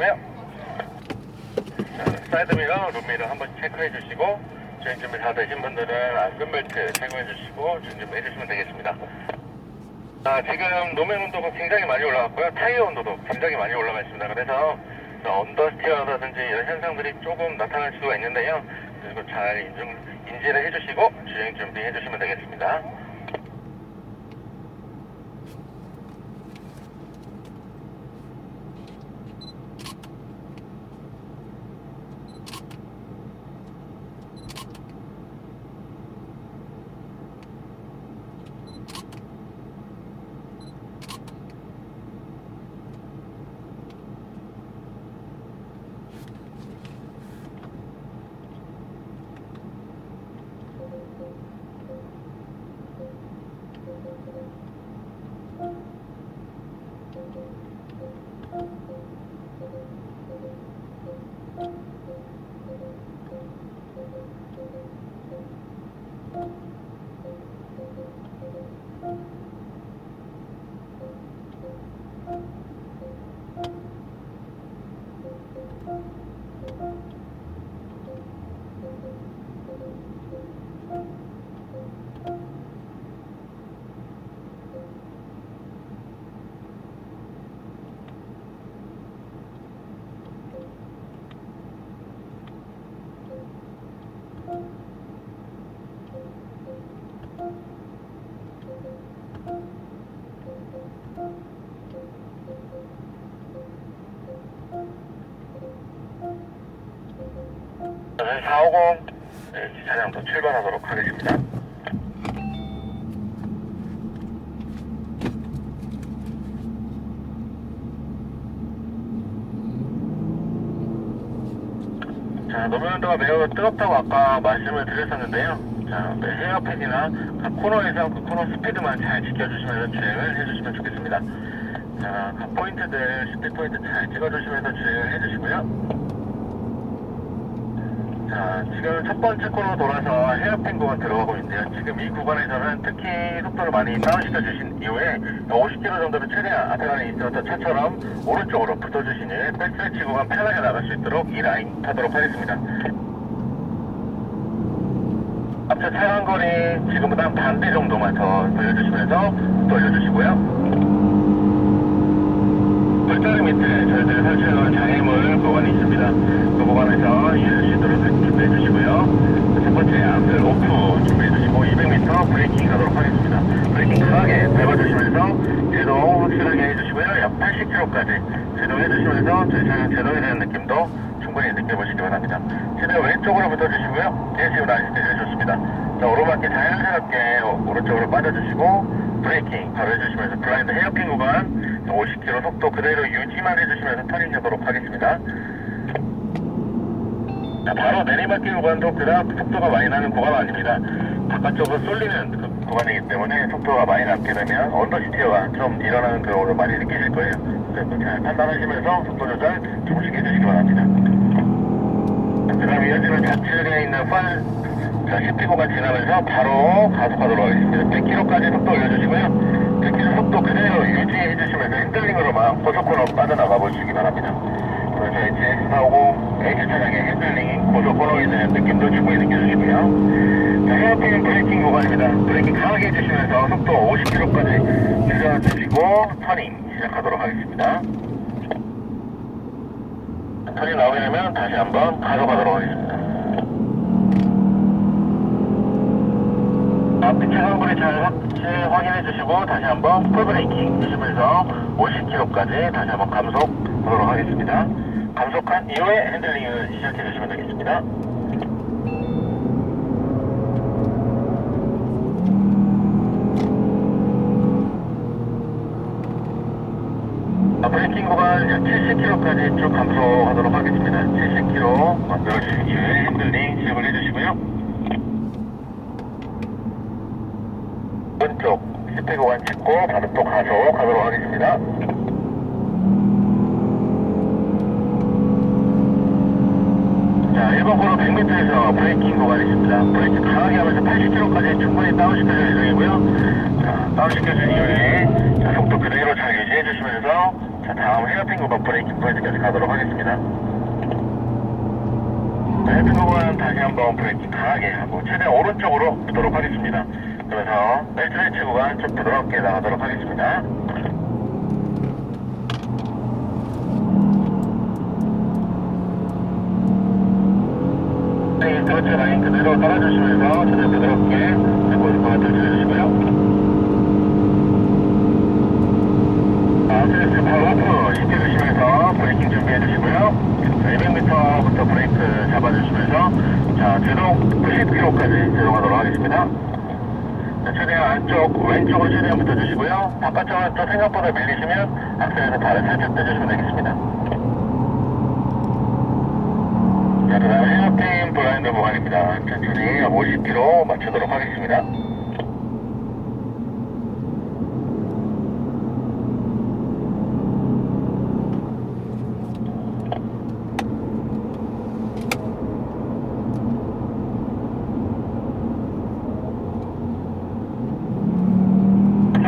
주시고요. 자, 사이드미러, 룸미러 한번 체크해 주시고 주행 준비 다 되신 분들은 안전벨트 착용해 주시고 주행 준비 해주시면 되겠습니다. 자, 지금 노면 온도가 굉장히 많이 올라갔고요. 타이어 온도도 굉장히 많이 올라가 있습니다. 그래서 언더스티어라든지 이런 현상들이 조금 나타날 수가 있는데요. 그리고 잘 인지를 해주시고 주행 준비해 주시면 되겠습니다. 저는 450 차량도 출발하도록 하겠습니다. 자, 노면 온도가 매우 뜨겁다고 아까 말씀을 드렸었는데요. 자, 헤어핀이나 각 코너에서 그 코너 스피드만 잘 지켜주시면서 주행을 해주시면 좋겠습니다. 자, 각 포인트들, 스피드 포인트 잘 찍어주시면서 주행을 해주시고요. 자, 지금 첫 번째 코너 돌아서 헤어핀 구간 들어가고 있는데요. 지금 이 구간에서는 특히 속도를 많이 다운시켜 주신 이후에 50km 정도로 최대한 앞에 가는 있었던 차처럼 오른쪽으로 붙어주신 후에 백스위치 구간 편하게 나갈 수 있도록 이 라인 타도록 하겠습니다. 앞차 차량 거리 지금보다 반대 정도만 더 돌려주시면서 속도 올려주시고요. 물자리 밑에 저희들이 설치해놓은 장애물 구간이 있습니다. 그 구간에서 이해할 수 있도록 준비해 주시고요. 첫 번째 앞을 오프 준비해 주시고 200m 브레이킹 가도록 하겠습니다. 브레이킹 강하게 밟아주시면서 제동 확실하게 해주시고요. 약 80km까지 제동해 주시면서 저희 차량 제동이 되는 느낌도 충분히 느껴보시기 바랍니다. 최대한 왼쪽으로 붙어주시고요. 제시브 라인 스테이지 좋습니다. 자, 오르막길 자연스럽게 오른쪽으로 빠져주시고 브레이킹 바로 해주시면서 블라인드 헤어핀 구간 50km 속도 그대로 유지만 해주시면서 터닝 하도록 하겠습니다. 자, 바로 내리막길 구간도 그다음 속도가 많이 나는 구간 아닙니다. 바깥쪽으로 쏠리는 그 구간이기 때문에 속도가 많이 나게 되면 언더스티어가 좀 일어나는 경우를 많이 느끼실 거예요. 그래서 잘 판단하시면서 속도 조절 조금씩 해주시기 바랍니다. 그 다음 이어지는 좌측에 있는 자, 10피 구간 지나면서 바로 가속하도록 하겠습니다. 100km까지 속도 올려주시고요. 100km 속도 그대로 유지해 주시면서 핸들링으로만 고속코너 빠져나가 보시기 바랍니다. 그래서 이제 450 AC 차량의 핸들링 고속코너에 대한 느낌도 충분히 느껴주시고요. 자, 헤어핀 브레이킹 구간입니다. 브레이킹 강하게 해주시면서 속도 50km까지 줄여주시고 터닝 시작하도록 하겠습니다. 터닝 나오게 되면 다시 한번 가속하도록 하겠습니다. 앞뒤 차량불이 잘 확인해 주시고 다시 한번 풀브레이킹 해주시면서 50km까지 다시 한번 감속하도록 하겠습니다. 감속한 이후에 핸들링을 시작해 주시면 되겠습니다. 브레이킹 구간 약 70km까지 쭉 감속하도록 하겠습니다. 70km 만들어주신 이후에 핸들링 시작을 해주시고요. 오른쪽 10피 구간 찍고 바로 또 가속하도록 하겠습니다. 자, 1번 코너 100m에서 브레이킹 구간이 있습니다. 브레이킹 강하게 하면서 80km까지 충분히 다운시켜줄 예정이고요. 자, 다운시켜준 이후에 자, 속도 그대로 잘 유지해 주시면서 자, 다음 헤어핀 구간 브레이킹 포인트까지 가도록 하겠습니다. 헤어핀 구간 다시 한번 브레이킹 강하게 하고 최대한 오른쪽으로 붙도록 하겠습니다. 그래서 벨트레치 구간 좀 부드럽게 나가도록 하겠습니다. 네, 그렇죠. 라인 그대로 따라주시면서 최대한 부드럽게 고속도로 들려주시고요. 바로 오프 시켜주시면서 브레이킹 준비해주시고요. 200m부터 브레이크 잡아주시면서 자 제동 90km까지 제동하도록 하겠습니다. 자, 최대한 안쪽 왼쪽으로 최대한 붙어주시고요. 바깥쪽은 또 생각보다 밀리시면 악셀에서 발을 살짝 떼주시면 되겠습니다. 자, 그 다음에 헤어핀 블라인드 구간입니다. 천천히 50km 맞추도록 하겠습니다.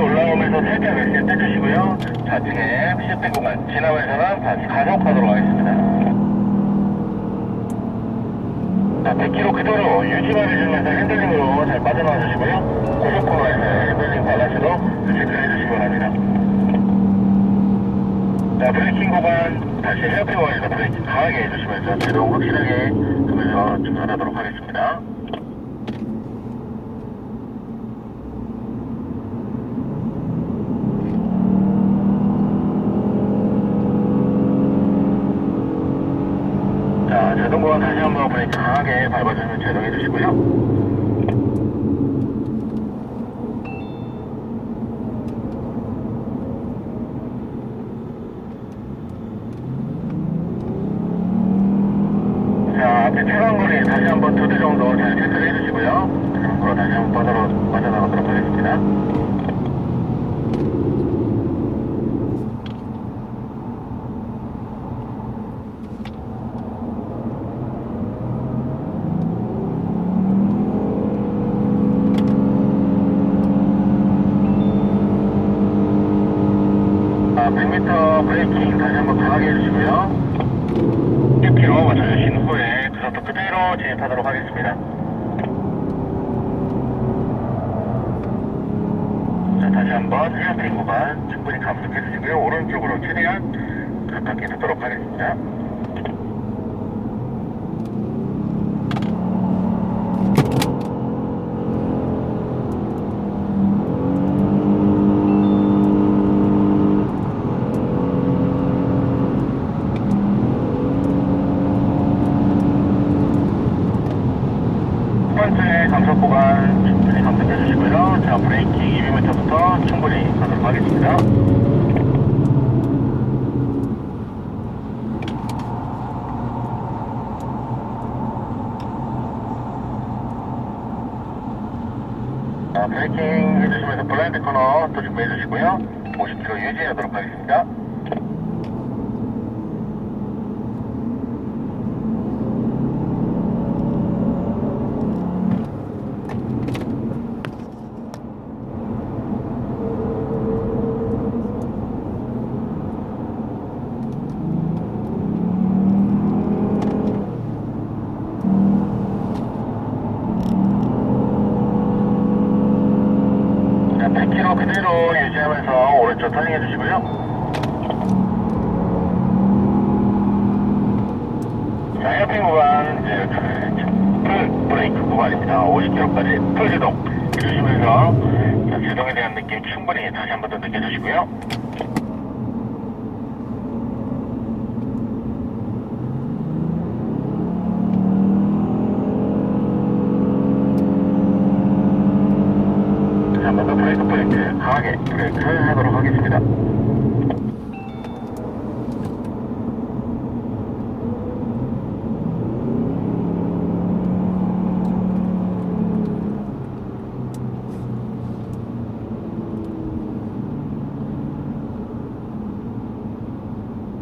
올라오면서 살짝 엑셀 떼주시고요. 좌측에 시프트 구간 지나면서는 다시 가속하도록 하겠습니다. 자, 100km 그대로 유지만 해주면서 핸들링으로 잘 빠져나와 주시고요. 고속도로에서 핸들링 발라시도 체크를 해주시기 바랍니다. 자, 브레이킹 구간 다시 헤어핀 구간에서 브레이킹 강하게 해주시면서 제동 확실하게 하면서 중단하도록 하겠습니다. 자, 제동구간 다시 한번 브레이크 강하게 밟아주면 제동해 주시고요. 자, 앞에 차간거리 다시 한번 2대 정도 잘 체크를 해주시고요. 차간거리 다시 한번 빠져나가도록 하겠습니다. 자, 100m 브레이킹 다시 한번 강하게 해주시고요. 10km 맞춰주신 후에 그속도 그대로 진입하도록 하겠습니다. 자, 다시 한번 헤어핀 구간 충분히 감속해주시고요. 오른쪽으로 최대한 가깝게 두도록 하겠습니다. 첫 번째 감속 구간 충분히 감속해 주시고요. 자, 브레이킹 200m부터 충분히 가도록 하겠습니다. 자, 브레이킹 해주시면서 블라인드 코너 또 준비해 주시고요. 50km 유지하도록 하겠습니다. 자, 100km 그대로 유지하면서 오른쪽 터닝 해주시고요. 자, 헤어핀 구간 이제 풀 브레이크 구간입니다. 50km까지 풀 제동 해주시면서 자, 제동에 대한 느낌 충분히 다시 한 번 더 느껴주시고요. 한 번 더 브레이크 포인트 강하게 브레이크 하도록 하겠습니다.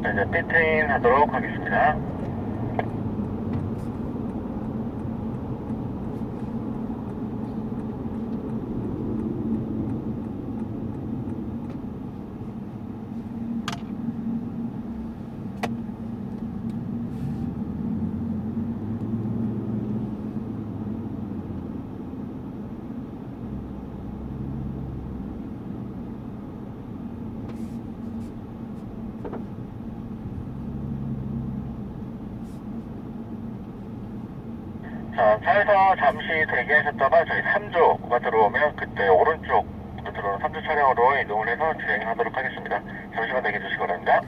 자, 이제 피트인 하도록 하겠습니다. 자, 차에서 잠시 대기하셨다가 저희 3조가 들어오면 그때 오른쪽 들어오는 3조 차량으로 이동을 해서 진행하도록 하겠습니다. 잠시만 대기해 주시기 바랍니다.